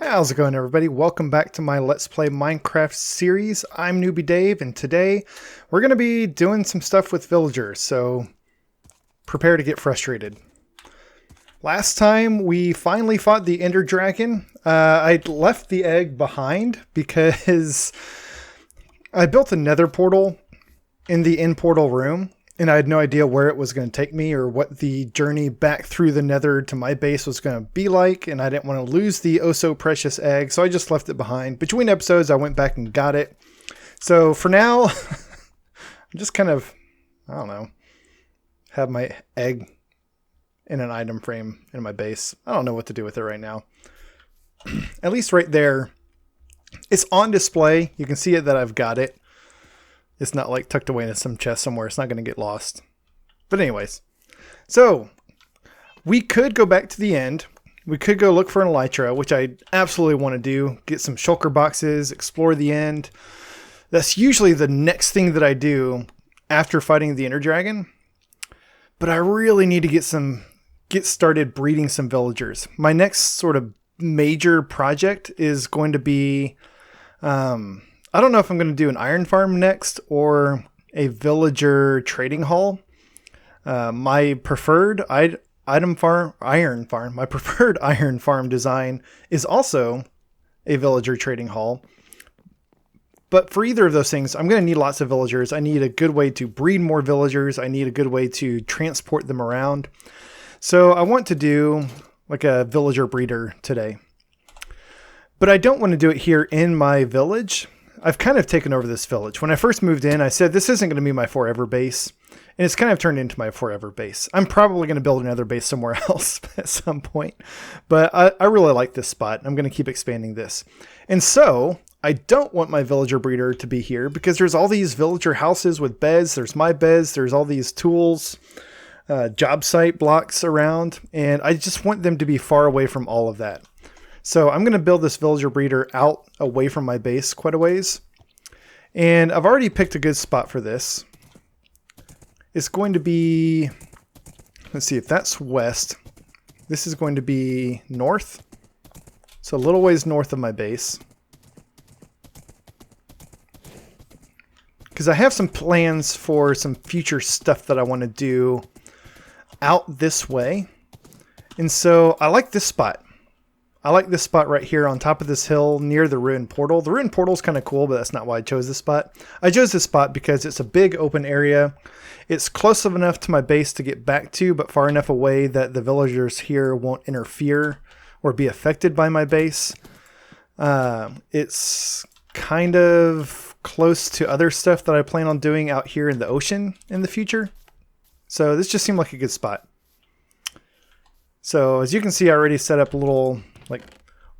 How's it going, everybody? Welcome back to my Let's Play Minecraft series. I'm Newbie Dave, and today we're going to be doing some stuff with villagers, so prepare to get frustrated. Last time we finally fought the Ender Dragon. I left the egg behind because I built a nether portal in the end portal room, and I had no idea where it was going to take me or what the journey back through the nether to my base was going to be like, and I didn't want to lose the oh so precious egg, so I just left it behind. Between episodes, I went back and got it. So for now, I'm just kind of, I don't know, have my egg in an item frame in my base. I don't know what to do with it right now. At least right there, it's on display. You can see it that I've got it. It's not like tucked away in some chest somewhere. It's not going to get lost. But anyways, so we could go back to the end. We could go look for an elytra, which I absolutely want to do. Get some shulker boxes, explore the end. That's usually the next thing that I do after fighting the Ender Dragon. But I really need to get started breeding some villagers. My next sort of major project is going to be... I don't know if I'm going to do an iron farm next or a villager trading hall. My preferred iron farm design is also a villager trading hall. But for either of those things, I'm going to need lots of villagers. I need a good way to breed more villagers. I need a good way to transport them around. So I want to do like a villager breeder today. But I don't want to do it here in my village. I've kind of taken over this village. When I first moved in, I said this isn't going to be my forever base. And it's kind of turned into my forever base. I'm probably going to build another base somewhere else at some point. But I really like this spot. I'm going to keep expanding this. And so I don't want my villager breeder to be here because there's all these villager houses with beds. There's my beds. There's all these tools, job site blocks around. And I just want them to be far away from all of that. So I'm going to build this villager breeder out away from my base quite a ways. And I've already picked a good spot for this. It's going to be, let's see if that's west. This is going to be north. So a little ways north of my base. Because I have some plans for some future stuff that I want to do out this way. And so I like this spot. I like this spot right here on top of this hill near the ruined portal. The ruined portal is kind of cool, but that's not why I chose this spot. I chose this spot because it's a big open area. It's close enough to my base to get back to, but far enough away that the villagers here won't interfere or be affected by my base. It's kind of close to other stuff that I plan on doing out here in the ocean in the future. So this just seemed like a good spot. So as you can see, I already set up a little like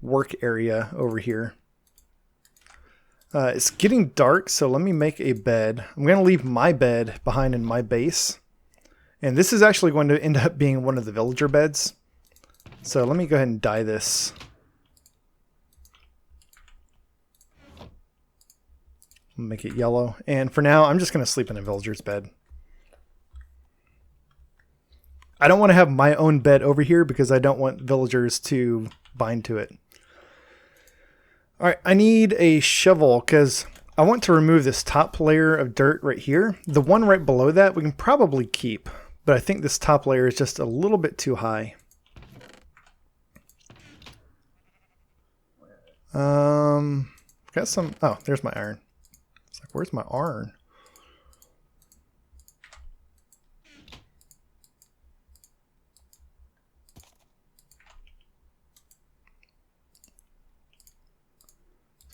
work area over here. It's getting dark, so let me make a bed. I'm going to leave my bed behind in my base. And this is actually going to end up being one of the villager beds. So let me go ahead and dye this. Make it yellow. And for now, I'm just going to sleep in a villager's bed. I don't want to have my own bed over here because I don't want villagers to bind to it. All right, I need a shovel because I want to remove this top layer of dirt right here. The one right below that we can probably keep, but I think this top layer is just a little bit too high. Got some, oh, there's my iron. It's like, where's my iron?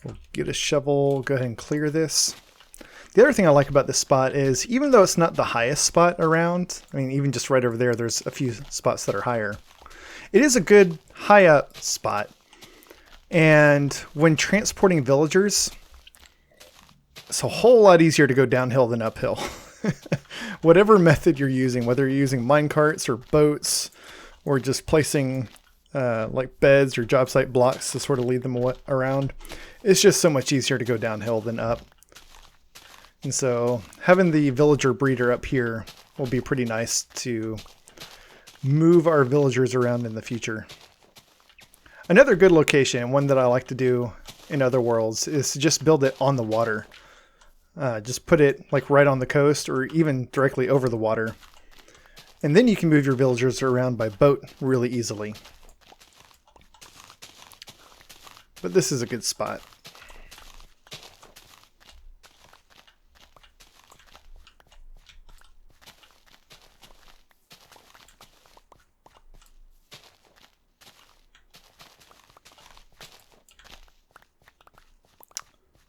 We'll get a shovel, go ahead and clear this. The other thing I like about this spot is, even though it's not the highest spot around, I mean, even just right over there, there's a few spots that are higher. It is a good high up spot. And when transporting villagers, it's a whole lot easier to go downhill than uphill. Whatever method you're using, whether you're using minecarts or boats, or just placing like beds or job site blocks to sort of lead them around, it's just so much easier to go downhill than up. And so having the villager breeder up here will be pretty nice to move our villagers around in the future. Another good location, one that I like to do in other worlds, is to just build it on the water. Just put it like right on the coast or even directly over the water. And then you can move your villagers around by boat really easily. But this is a good spot.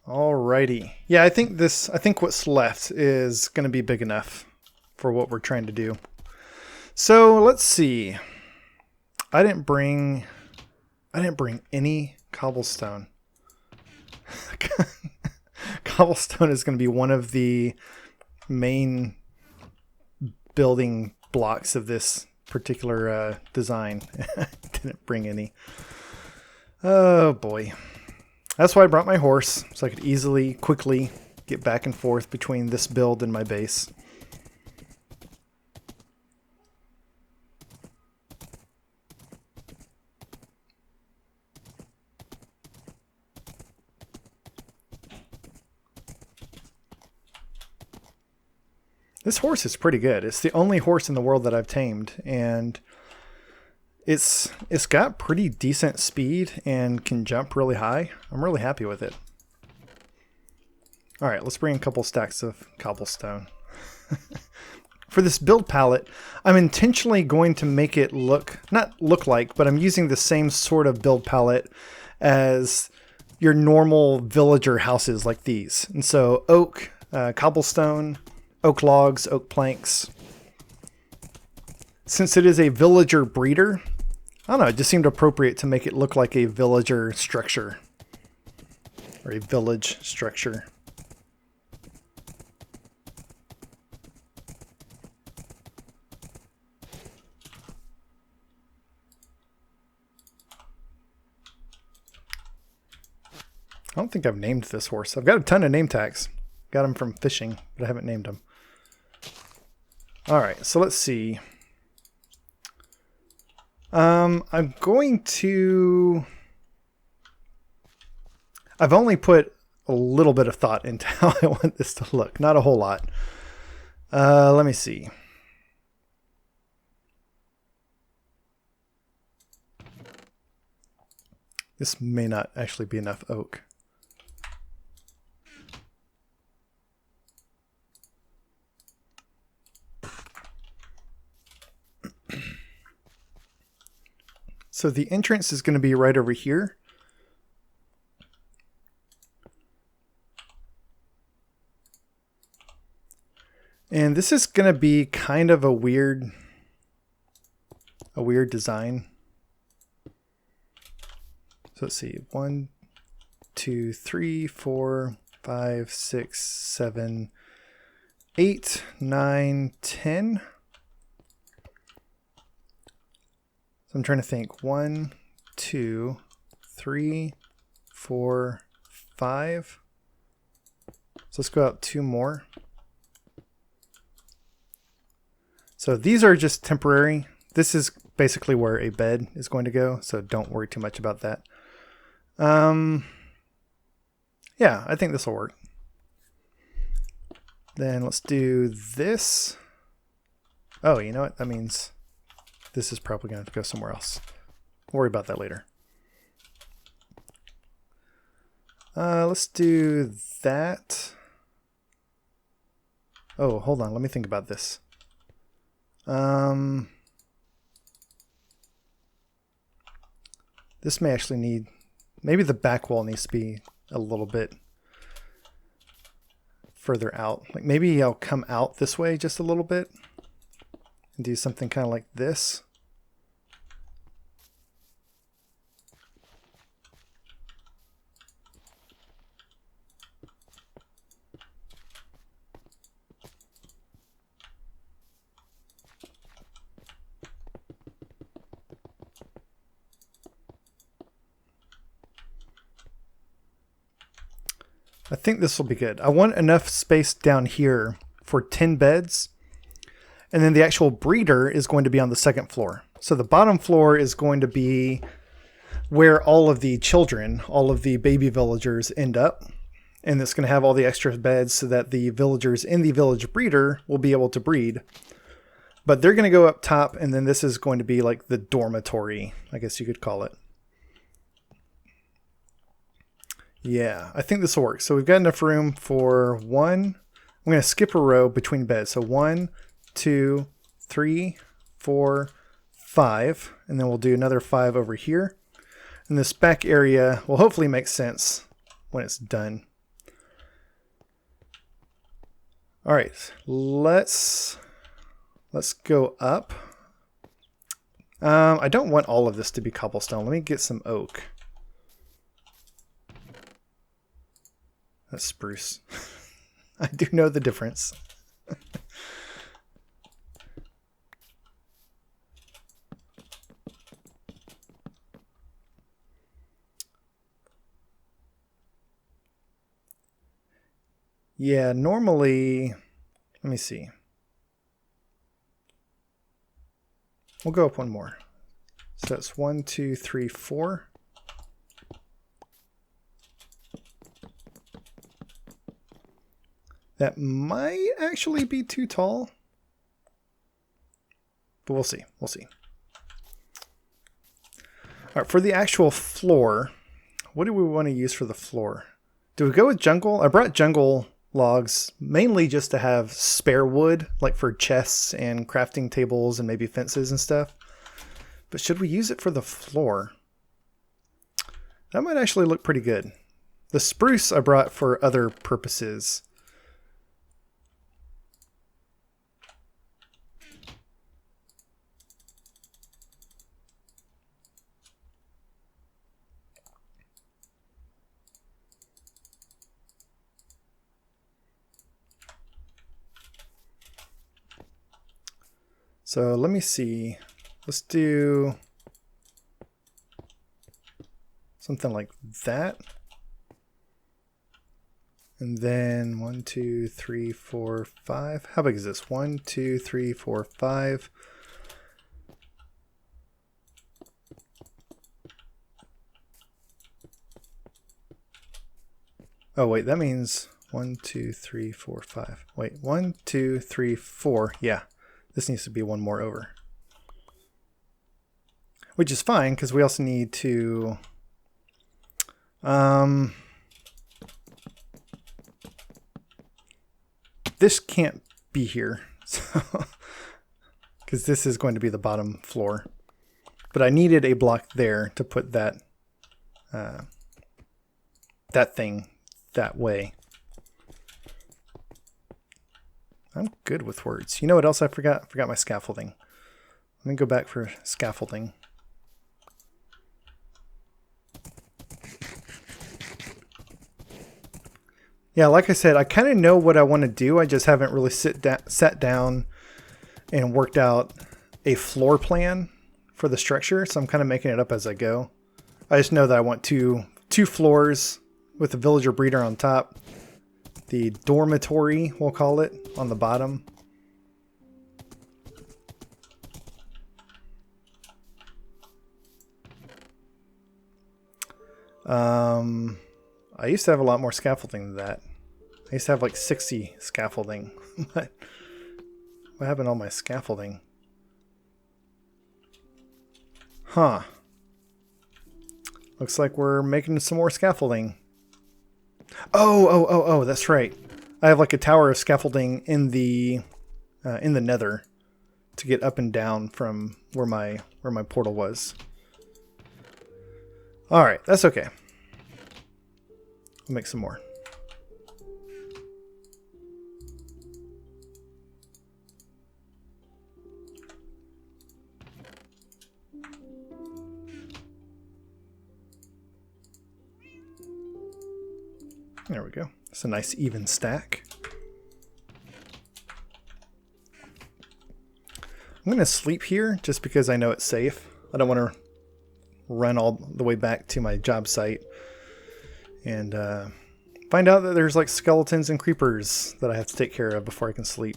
Alrighty. Yeah, I think what's left is going to be big enough for what we're trying to do. So let's see. I didn't bring any cobblestone. Cobblestone is going to be one of the main building blocks of this particular design. Didn't bring any. Oh boy. That's why I brought my horse, so I could easily, quickly get back and forth between this build and my base. This horse is pretty good. It's the only horse in the world that I've tamed, and it's got pretty decent speed and can jump really high. I'm really happy with it. All right, let's bring a couple stacks of cobblestone. For this build palette, I'm intentionally going to make it not look like, but I'm using the same sort of build palette as your normal villager houses like these. And so oak, cobblestone, oak logs, oak planks. Since it is a villager breeder, I don't know, it just seemed appropriate to make it look like a villager structure. Or a village structure. I don't think I've named this horse. I've got a ton of name tags. Got them from fishing, but I haven't named them. Alright, so let's see. I'm going to... I've only put a little bit of thought into how I want this to look. Not a whole lot. Let me see. This may not actually be enough oak. So the entrance is going to be right over here. And this is going to be kind of a weird design. So let's see, 1, 2, 3, 4, 5, 6, 7, 8, 9, 10. So I'm trying to think, 1, 2, 3, 4, 5. So let's go out 2 more. So these are just temporary. This is basically where a bed is going to go, so don't worry too much about that. Yeah, I think this will work. Then let's do this. Oh, you know what? That means this is probably going to have to go somewhere else. We'll worry about that later. Let's do that. Oh, hold on. Let me think about this. This may actually need... Maybe the back wall needs to be a little bit further out. Like maybe I'll come out this way just a little bit and do something kind of like this. I think this will be good. I want enough space down here for 10 beds. And then the actual breeder is going to be on the second floor. So the bottom floor is going to be where all of the children, all of the baby villagers end up. And it's going to have all the extra beds so that the villagers in the village breeder will be able to breed. But they're going to go up top, and then this is going to be like the dormitory, I guess you could call it. Yeah, I think this will work. So we've got enough room for one. I'm going to skip a row between beds. So 1, 2, 3, 4, 5. And then we'll do another 5 over here. And this back area will hopefully make sense when it's done. All right, let's go up. I don't want all of this to be cobblestone. Let me get some oak. That's spruce. I do know the difference. Yeah, normally, let me see. We'll go up one more. So that's 1, 2, 3, 4. That might actually be too tall. But we'll see. We'll see. All right, for the actual floor, what do we want to use for the floor? Do we go with jungle? I brought jungle logs mainly just to have spare wood, like for chests and crafting tables and maybe fences and stuff. But should we use it for the floor? That might actually look pretty good. The spruce I brought for other purposes. So let me see. Let's do something like that. And then 1, 2, 3, 4, 5. How big is this? 1, 2, 3, 4, 5. Oh, wait, that means 1, 2, 3, 4, 5. Wait, 1, 2, 3, 4. Yeah. This needs to be one more over. Which is fine, because we also need to... this can't be here. So because this is going to be the bottom floor. But I needed a block there to put that, that thing that way. I'm good with words. You know what else I forgot? I forgot my scaffolding. Let me go back for scaffolding. Yeah, like I said, I kind of know what I want to do. I just haven't really sat down and worked out a floor plan for the structure. So I'm kind of making it up as I go. I just know that I want two floors with the villager breeder on top. The dormitory, we'll call it, on the bottom. I used to have a lot more scaffolding than that. I used to have like 60 scaffolding. What happened to all my scaffolding? Huh. Looks like we're making some more scaffolding. Oh, that's right. I have like a tower of scaffolding in the nether to get up and down from where my portal was. All right, that's okay. I'll make some more. There we go. It's a nice even stack. I'm going to sleep here just because I know it's safe. I don't want to run all the way back to my job site and find out that there's like skeletons and creepers that I have to take care of before I can sleep.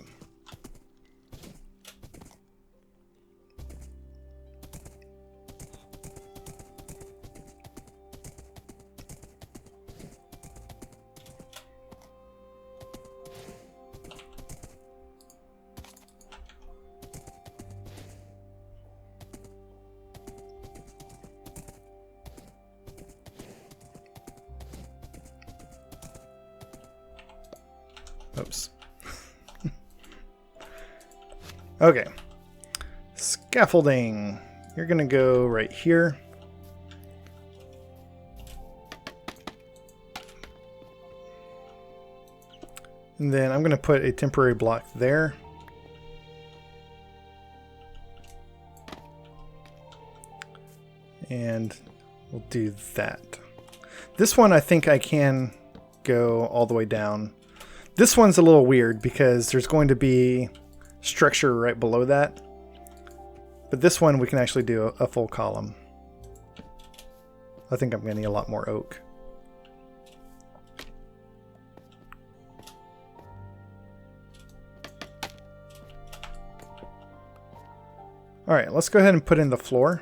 Okay. Scaffolding. You're going to go right here. And then I'm going to put a temporary block there. And we'll do that. This one I think I can go all the way down. This one's a little weird because there's going to be structure right below that. But this one we can actually do a full column. I think I'm going to need a lot more oak. All right, let's go ahead and put in the floor.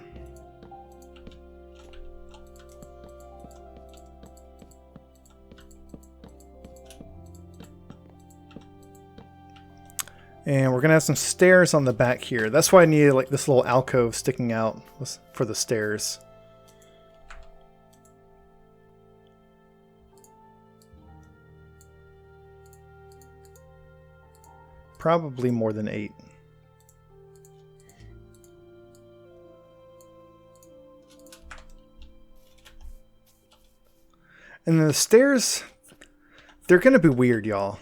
And we're gonna have some stairs on the back here. That's why I needed like this little alcove sticking out for the stairs. Probably more than 8. And then the stairs, they're gonna be weird, y'all.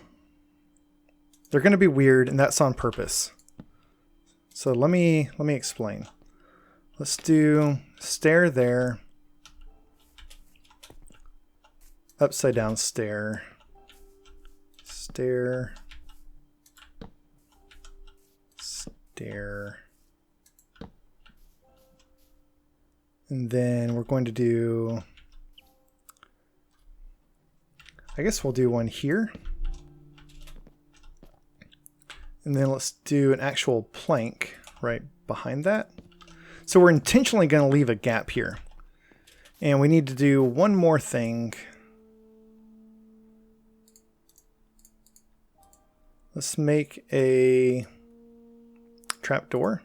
They're going to be weird, and that's on purpose. So let me explain. Let's do stair there, upside down stair, stair, stair, and then we're going to do, I guess we'll do one here. And then let's do an actual plank right behind that. So we're intentionally going to leave a gap here. And we need to do one more thing. Let's make a trapdoor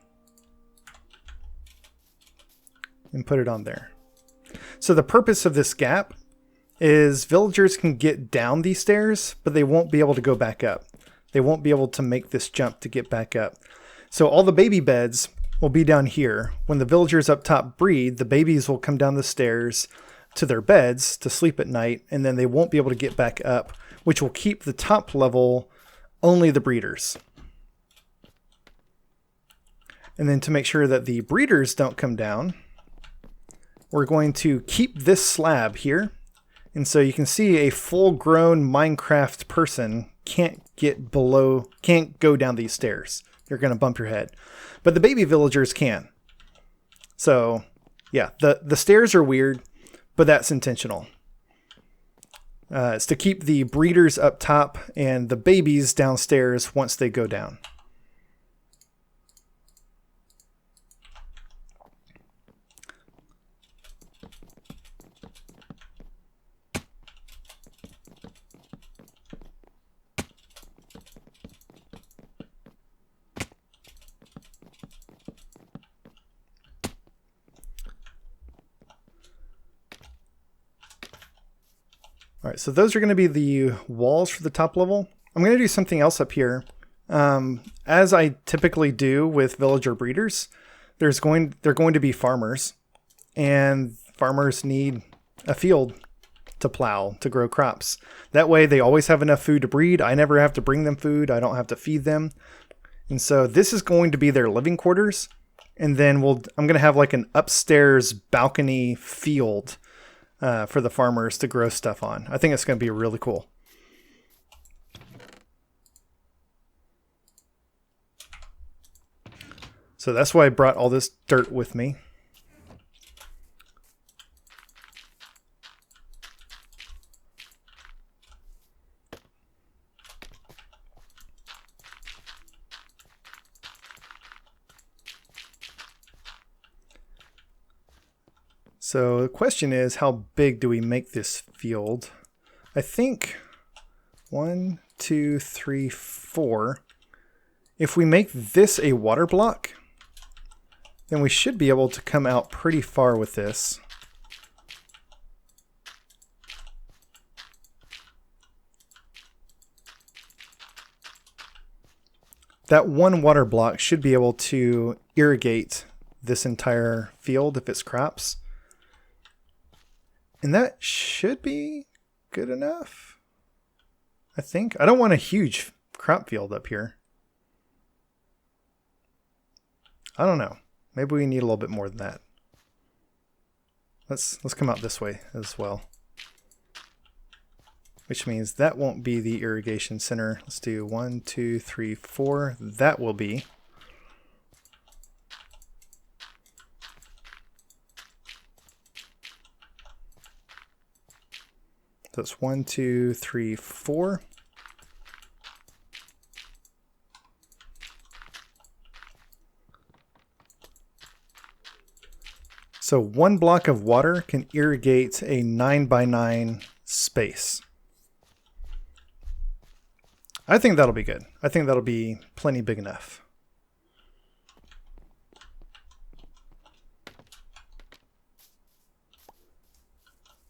and put it on there. So the purpose of this gap is villagers can get down these stairs, but they won't be able to go back up. They won't be able to make this jump to get back up. So all the baby beds will be down here. When the villagers up top breed, the babies will come down the stairs to their beds to sleep at night, and then they won't be able to get back up, which will keep the top level only the breeders. And then to make sure that the breeders don't come down, we're going to keep this slab here. And so you can see a full-grown Minecraft person can't go down these stairs. You're going to bump your head. But the baby villagers can. So, yeah, the stairs are weird, but that's intentional. It's to keep the breeders up top and the babies downstairs once they go down. All right, so those are going to be the walls for the top level. I'm going to do something else up here. As I typically do with villager breeders, they're going to be farmers, and farmers need a field to plow, to grow crops. That way they always have enough food to breed. I never have to bring them food. I don't have to feed them. And so this is going to be their living quarters. And then I'm going to have like an upstairs balcony field for the farmers to grow stuff on. I think it's going to be really cool. So that's why I brought all this dirt with me. So the question is, how big do we make this field? I think 1, 2, 3, 4. If we make this a water block, then we should be able to come out pretty far with this. that one water block should be able to irrigate this entire field if it's crops. And that should be good enough, I think. I don't want a huge crop field up here. I don't know. Maybe we need a little bit more than that. Let's come out this way as well. Which means that won't be the irrigation center. Let's do 1, 2, 3, 4. That will be. So it's 1, 2, 3, 4. So one block of water can irrigate a 9x9 space. I think that'll be good. I think that'll be plenty big enough.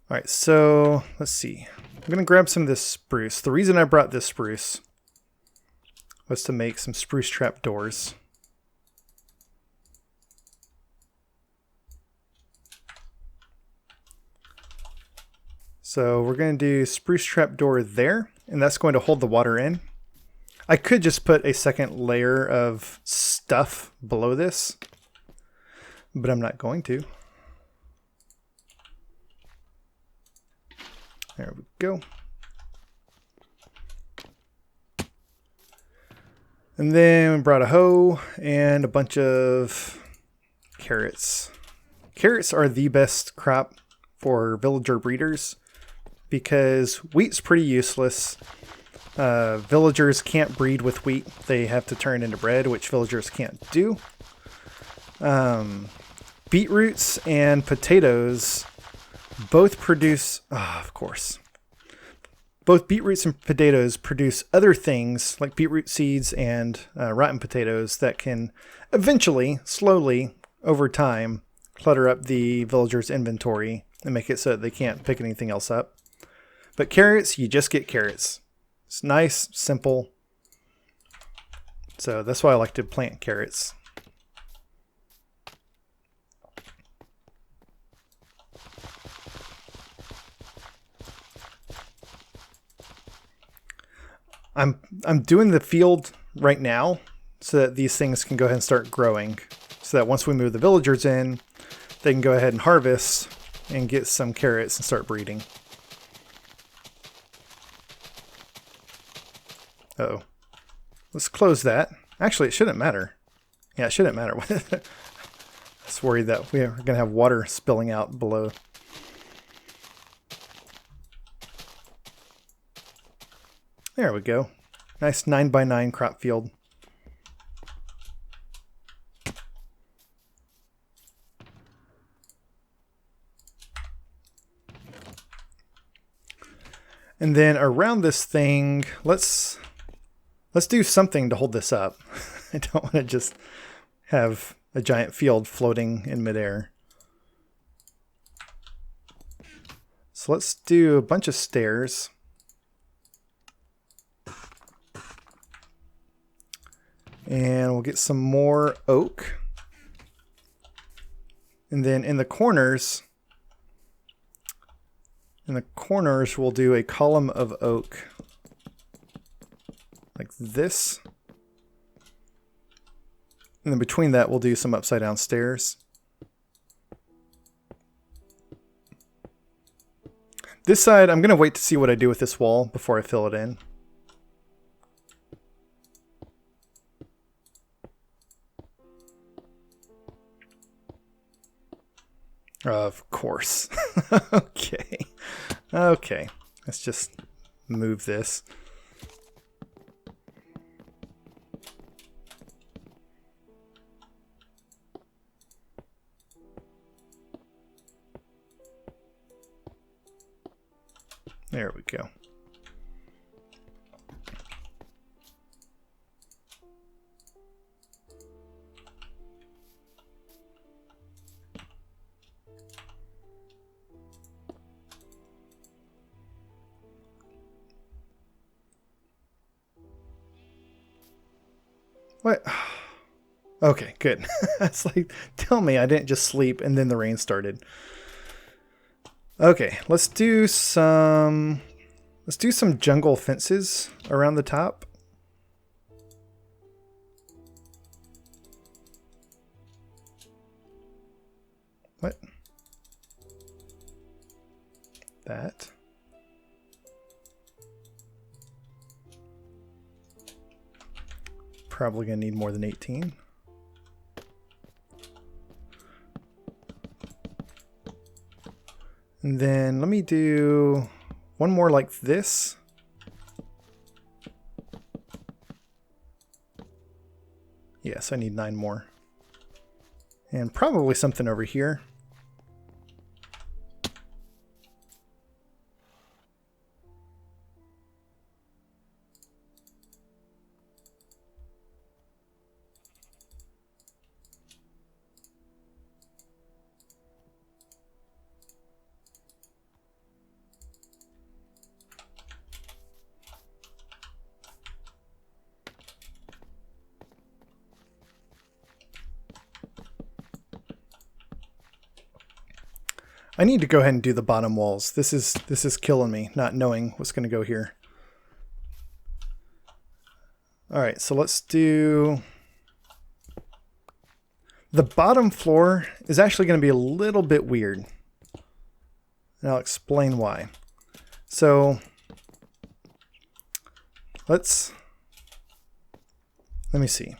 All right, so let's see. I'm going to grab some of this spruce. The reason I brought this spruce was to make some spruce trap doors. So we're going to do spruce trap door there, and that's going to hold the water in. I could just put a second layer of stuff below this, but I'm not going to. There we go. And then we brought a hoe and a bunch of carrots. Carrots are the best crop for villager breeders because wheat's pretty useless. Villagers can't breed with wheat. They have to turn it into bread, which villagers can't do. Beetroots and potatoes both produce, of course, both beetroots and potatoes produce other things like beetroot seeds and rotten potatoes that can eventually, slowly, over time, clutter up the villager's inventory and make it so that they can't pick anything else up. But carrots, you just get carrots. It's nice, simple. So that's why I like to plant carrots. I'm doing the field right now so that these things can go ahead and start growing. So that once we move the villagers in, they can go ahead and harvest and get some carrots and start breeding. Uh-oh. Let's close that. Actually, it shouldn't matter. Yeah, it shouldn't matter. I was worried that we're going to have water spilling out below. There we go. Nice 9x9 crop field. And then around this thing, let's do something to hold this up. I don't want to just have a giant field floating in midair. So let's do a bunch of stairs. And we'll get some more oak. And then in the corners, we'll do a column of oak. Like this. And then between that, we'll do some upside down stairs. This side, I'm going to wait to see what I do with this wall before I fill it in. Of course. Okay. Okay. Let's just move this. There we go. What? Okay, good. It's like, tell me I didn't just sleep and then the rain started. Okay, let's do some jungle fences around the top. What? That. Probably gonna need more than 18. And then let me do one more like this. Yes, I need 9 more. And probably something over here. I need to go ahead and do the bottom walls. This is killing me, not knowing what's going to go here. All right, so let's do... The bottom floor is actually going to be a little bit weird. And I'll explain why. So let me see.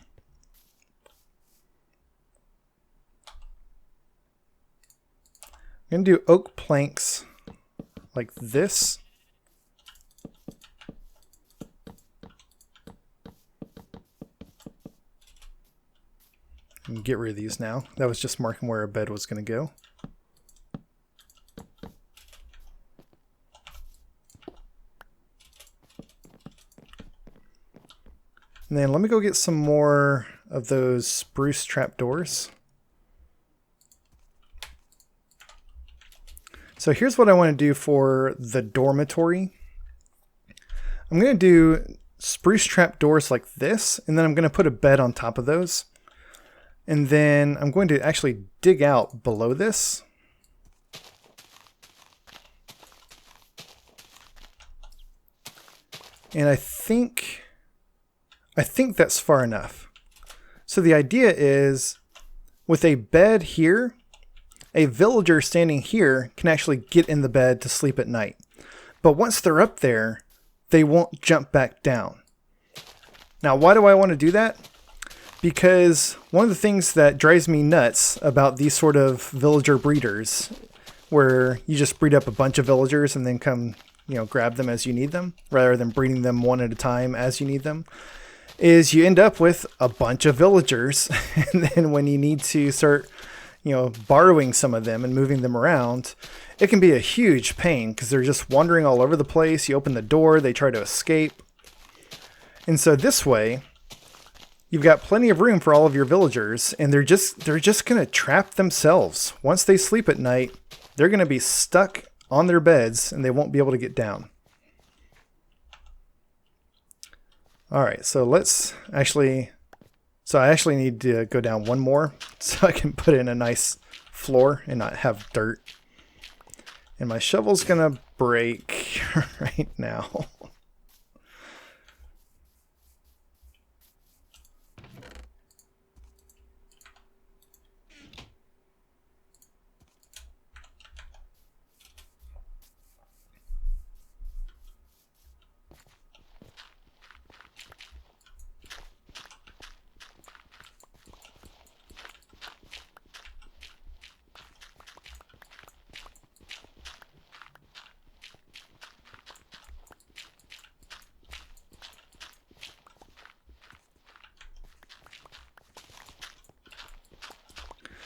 I'm going to do oak planks like this. And get rid of these now. That was just marking where a bed was going to go. And then let me go get some more of those spruce trapdoors. So here's what I want to do for the dormitory. I'm going to do spruce trapdoors like this, and then I'm going to put a bed on top of those. And then I'm going to actually dig out below this. And I think that's far enough. So the idea is with a bed here, a villager standing here can actually get in the bed to sleep at night. But once they're up there, they won't jump back down. Now, why do I want to do that? Because one of the things that drives me nuts about these sort of villager breeders, where you just breed up a bunch of villagers and then come, grab them as you need them, rather than breeding them one at a time as you need them, is you end up with a bunch of villagers. And then when you need to start borrowing some of them and moving them around, it can be a huge pain because they're just wandering all over the place. You open the door, they try to escape. And so this way, you've got plenty of room for all of your villagers, and they're just going to trap themselves. Once they sleep at night, they're going to be stuck on their beds and they won't be able to get down. All right, so I actually need to go down one more so I can put in a nice floor and not have dirt. And my shovel's gonna break right now.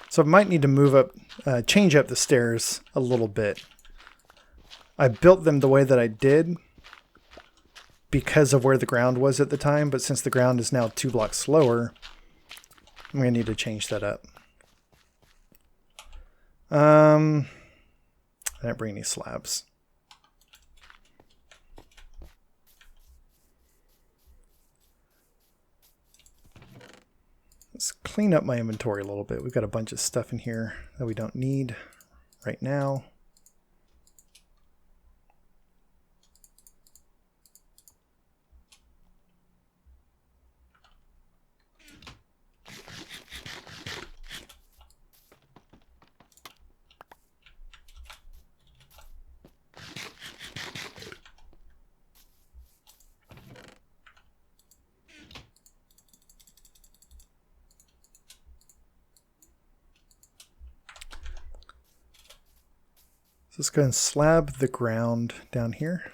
So I might need to move up, change up the stairs a little bit. I built them the way that I did because of where the ground was at the time, but since the ground is now 2 blocks lower, I'm going to need to change that up. I didn't bring any slabs. clean up my inventory a little bit. We've got a bunch of stuff in here that we don't need right now. So let's go ahead and slab the ground down here.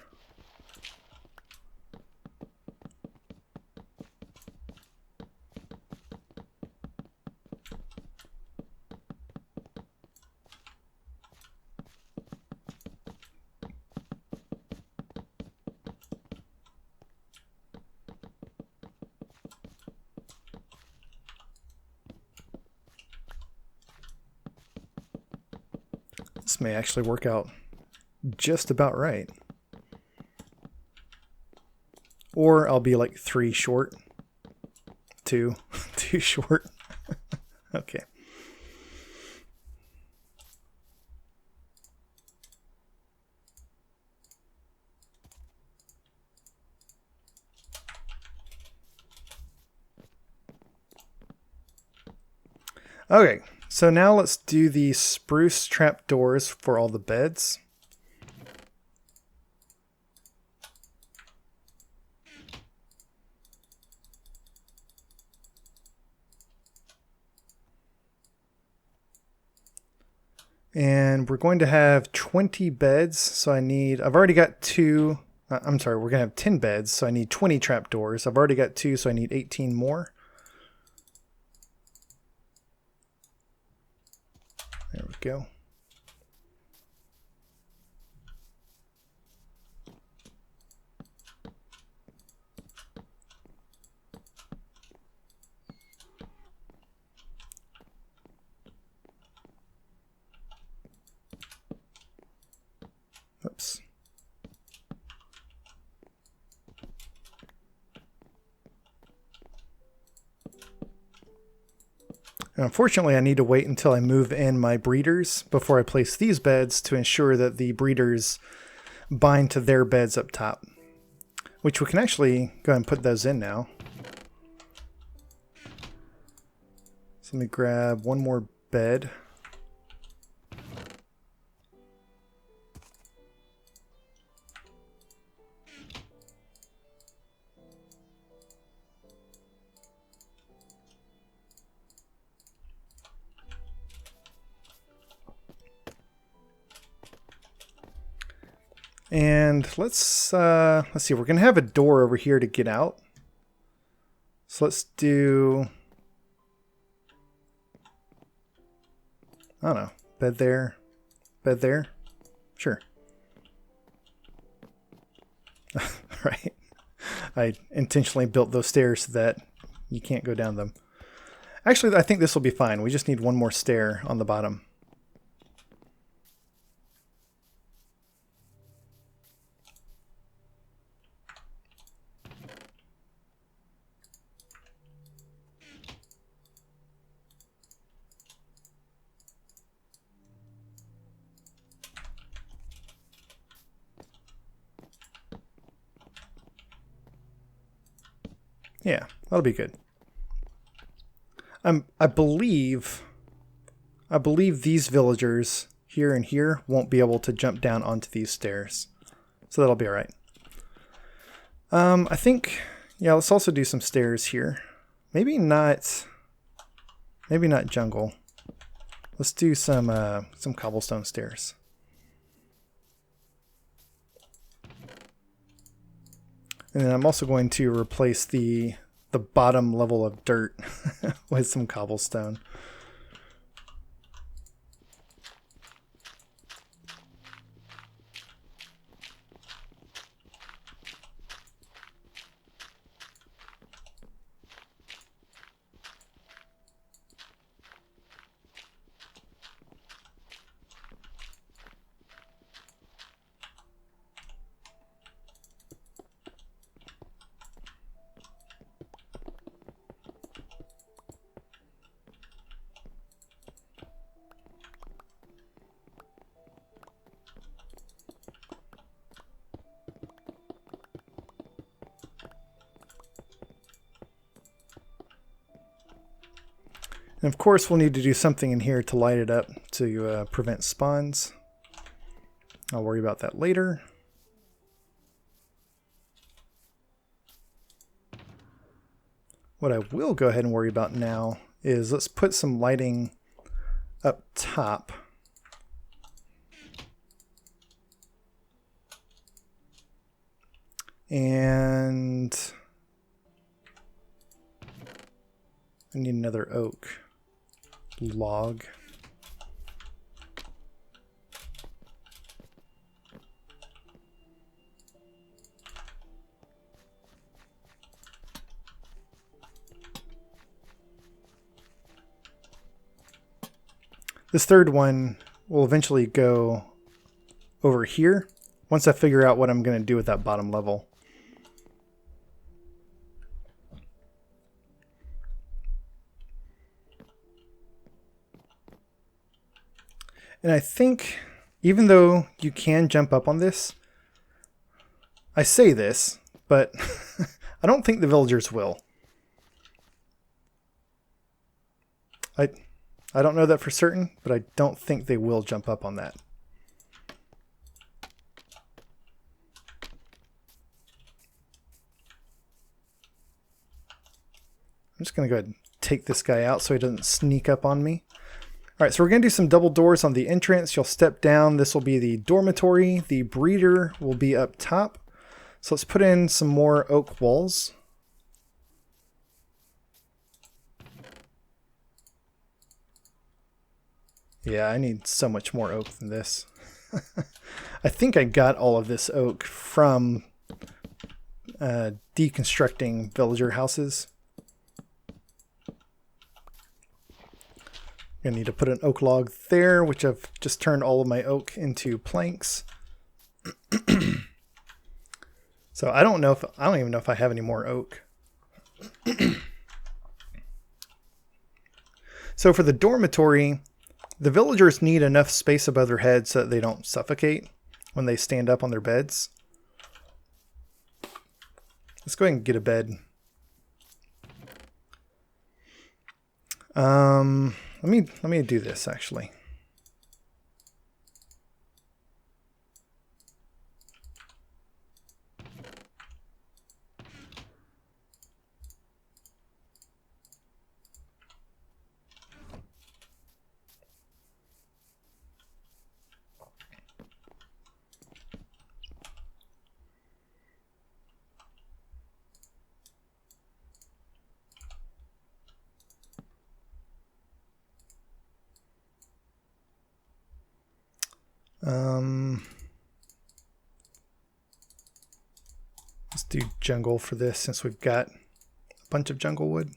This may actually work out just about right. Or I'll be like 3 short. 2 short. Okay. Okay, so now let's do the spruce trap doors for all the beds. And we're going to have 20 beds, so I've already got 2, I'm sorry, we're going to have 10 beds, so I need 20 trapdoors. I've already got 2, so I need 18 more. There we go. Oops. Unfortunately, I need to wait until I move in my breeders before I place these beds to ensure that the breeders bind to their beds up top, which we can actually go ahead and put those in now. So let me grab one more bed. And let's see, we're going to have a door over here to get out. So let's do, I don't know, bed there, sure. Right. I intentionally built those stairs so that you can't go down them. Actually, I think this will be fine. We just need one more stair on the bottom. Yeah, that'll be good. I believe these villagers here and here won't be able to jump down onto these stairs, so that'll be all right. I think, yeah, let's also do some stairs here. Maybe not jungle. Let's do some cobblestone stairs. And then I'm also going to replace the bottom level of dirt with some cobblestone. And of course, we'll need to do something in here to light it up to prevent spawns. I'll worry about that later. What I will go ahead and worry about now is let's put some lighting up top. And I need another oak log. This third one will eventually go over here once I figure out what I'm going to do with that bottom level. And I think, even though you can jump up on this, I say this, but I don't think the villagers will. I don't know that for certain, but I don't think they will jump up on that. I'm just going to go ahead and take this guy out so he doesn't sneak up on me. All right, so we're going to do some double doors on the entrance. You'll step down. This will be the dormitory. The breeder will be up top. So let's put in some more oak walls. Yeah, I need so much more oak than this. I think I got all of this oak from deconstructing villager houses. I'm going to need to put an oak log there, which I've just turned all of my oak into planks. So I don't even know if I have any more oak. So for the dormitory, the villagers need enough space above their heads so that they don't suffocate when they stand up on their beds. Let's go ahead and get a bed. Let me do this actually. Let's do jungle for this since we've got a bunch of jungle wood.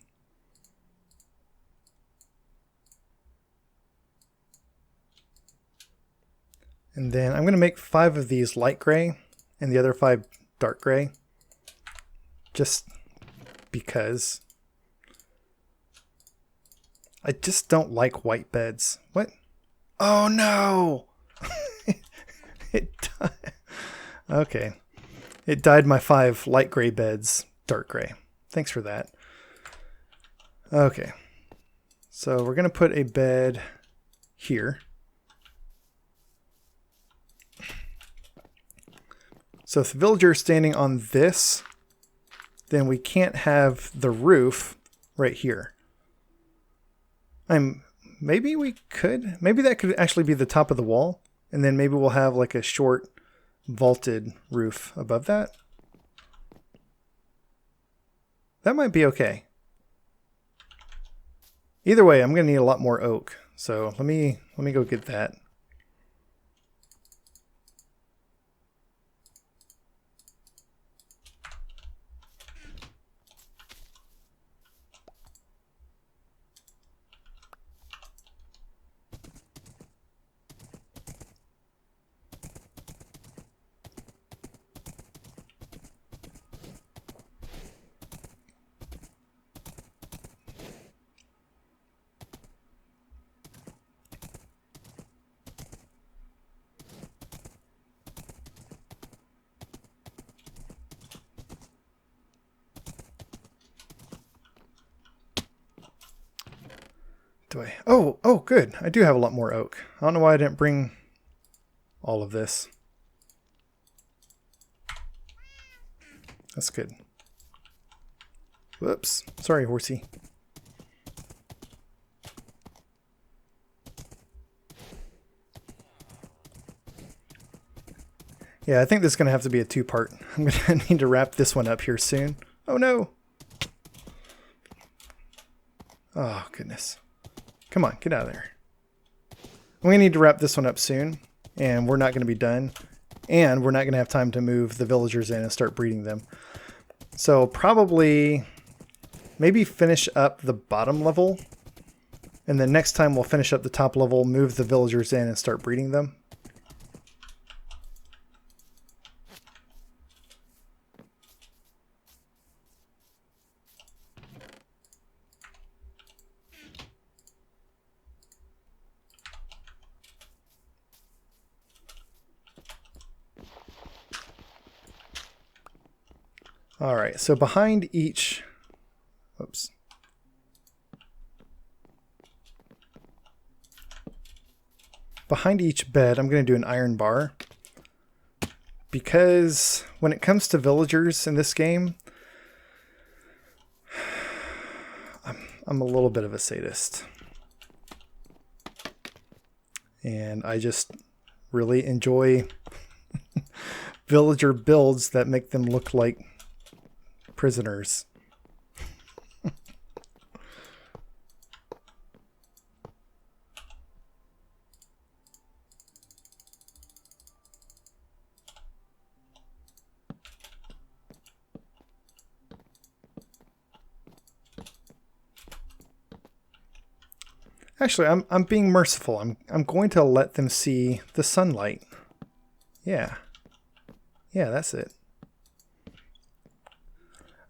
And then I'm going to make 5 of these light gray and the other 5 dark gray. Just because. I just don't like white beds. What? Oh no! It died. Okay. It dyed my 5 light gray beds dark gray. Thanks for that. Okay. So we're going to put a bed here. So if the villager is standing on this, then we can't have the roof right here. Maybe we could. Maybe that could actually be the top of the wall. And then maybe we'll have like a short vaulted roof above that. That might be okay. Either way, I'm going to need a lot more oak. So let me go get that. do I? Oh, good. I do have a lot more oak. I don't know why I didn't bring all of this. That's good. Whoops. Sorry, horsey. Yeah, I think this is going to have to be a two-part. I'm going to need to wrap this one up here soon. Oh, no. Oh, goodness. Come on, get out of there. I'm going to need to wrap this one up soon, and we're not going to be done. And we're not going to have time to move the villagers in and start breeding them. So probably maybe finish up the bottom level. And then next time we'll finish up the top level, move the villagers in and start breeding them. All right, so behind each, oops. Behind each bed, I'm going to do an iron bar because when it comes to villagers in this game, I'm a little bit of a sadist. And I just really enjoy villager builds that make them look like prisoners. Actually, I'm being merciful. I'm going to let them see the sunlight. Yeah. Yeah, that's it.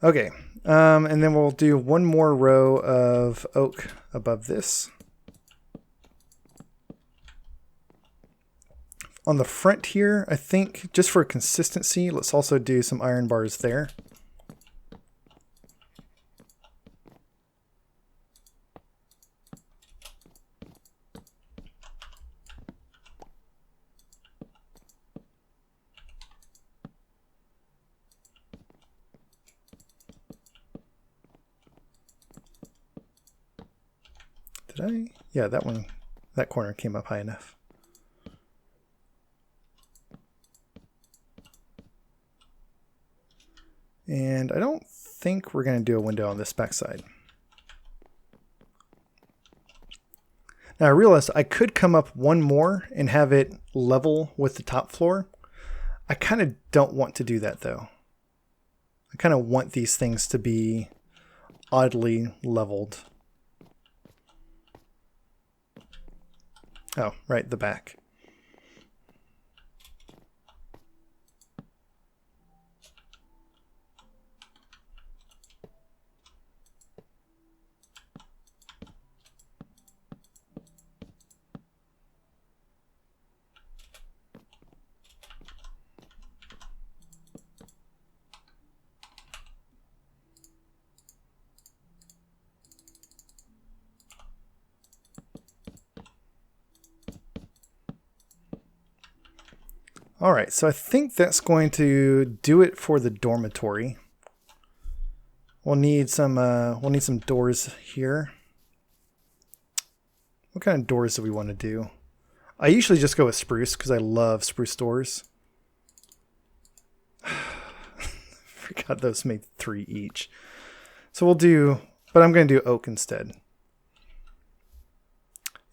Okay, and then we'll do one more row of oak above this. On the front here, I think, just for consistency, let's also do some iron bars there. Did I? Yeah, that corner came up high enough. And I don't think we're going to do a window on this backside. Now I realized I could come up one more and have it level with the top floor. I kind of don't want to do that though. I kind of want these things to be oddly leveled. Oh, right, the back. All right, so I think that's going to do it for the dormitory. We'll need some doors here. What kind of doors do we want to do? I usually just go with spruce because I love spruce doors. Forgot those made 3 each. So we'll do, but I'm going to do oak instead.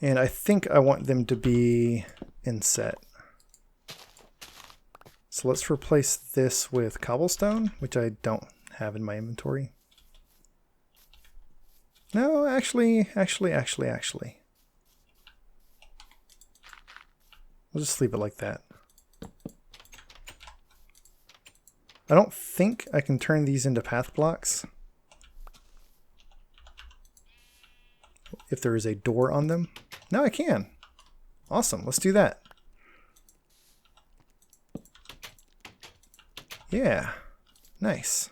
And I think I want them to be inset. So let's replace this with cobblestone, which I don't have in my inventory. No, actually. We'll just leave it like that. I don't think I can turn these into path blocks if there is a door on them. No, I can. Awesome, let's do that. Yeah, nice.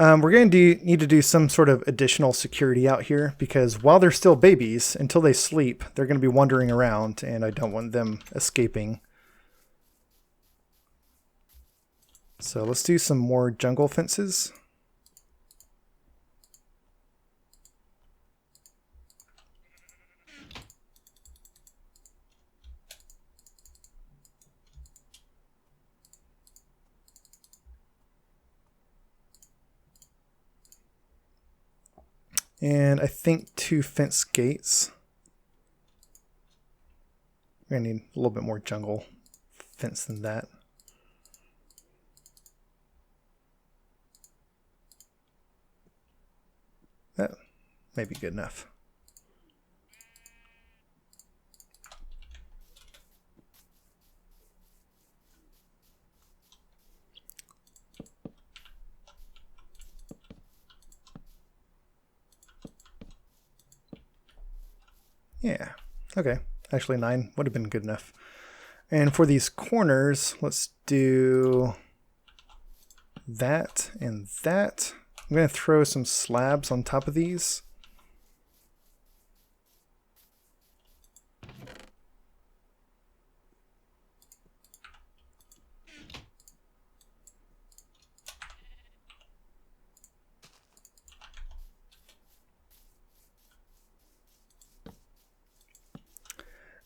We're going to need to do some sort of additional security out here because while they're still babies, until they sleep, they're going to be wandering around and I don't want them escaping. So let's do some more jungle fences. And I think 2 fence gates. We're going to need a little bit more jungle fence than that. That may be good enough. Yeah, okay. Actually 9 would have been good enough. And for these corners, let's do that and that. I'm going to throw some slabs on top of these.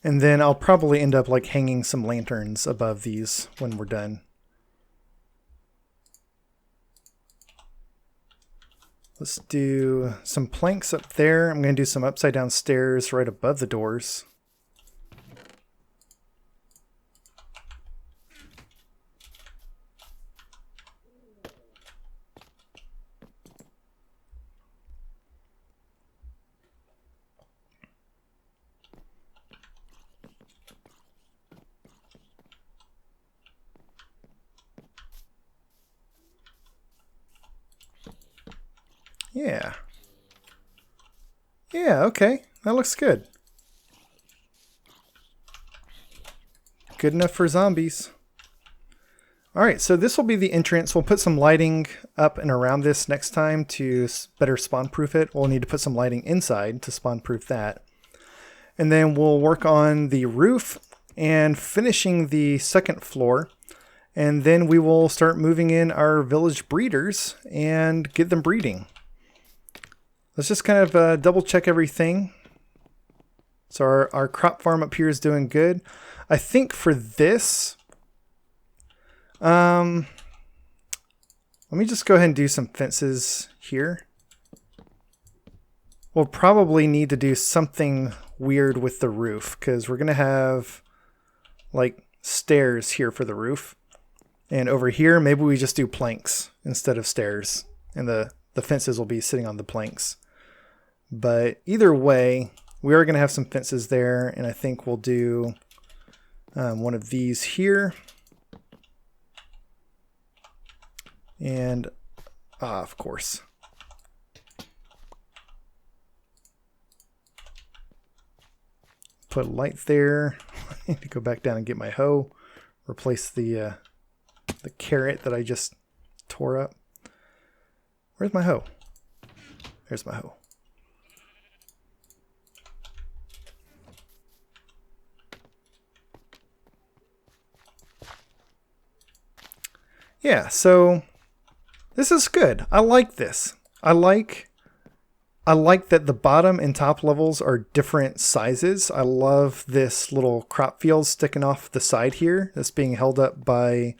And then I'll probably end up like hanging some lanterns above these when we're done. Let's do some planks up there. I'm going to do some upside down stairs right above the doors. Yeah. Yeah, okay. That looks good. Good enough for zombies. Alright, so this will be the entrance. We'll put some lighting up and around this next time to better spawn-proof it. We'll need to put some lighting inside to spawn-proof that. And then we'll work on the roof and finishing the second floor. And then we will start moving in our village breeders and get them breeding. Let's just kind of double check everything. So our crop farm up here is doing good. I think for this, let me just go ahead and do some fences here. We'll probably need to do something weird with the roof because we're going to have like stairs here for the roof. And over here, maybe we just do planks instead of stairs. And the fences will be sitting on the planks. But either way, we are going to have some fences there, and I think we'll do one of these here. And, of course. Put a light there. I need to go back down and get my hoe. Replace the carrot that I just tore up. Where's my hoe? There's my hoe. Yeah, so this is good. I like this. I like that the bottom and top levels are different sizes. I love this little crop field sticking off the side here that's being held up by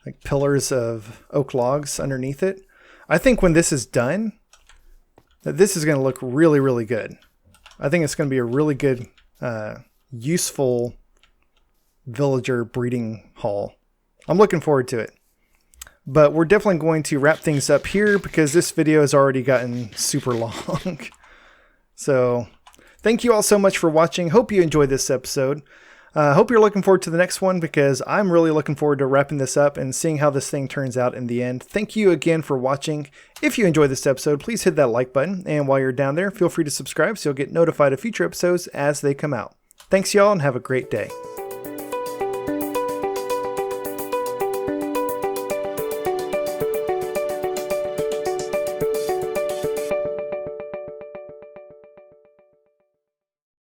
like pillars of oak logs underneath it. I think when this is done, that this is going to look really, really good. I think it's going to be a really good, useful villager breeding hall. I'm looking forward to it. But we're definitely going to wrap things up here because this video has already gotten super long. So thank you all so much for watching. Hope you enjoyed this episode. Hope you're looking forward to the next one because I'm really looking forward to wrapping this up and seeing how this thing turns out in the end. Thank you again for watching. If you enjoyed this episode, please hit that like button. And while you're down there, feel free to subscribe so you'll get notified of future episodes as they come out. Thanks y'all and have a great day.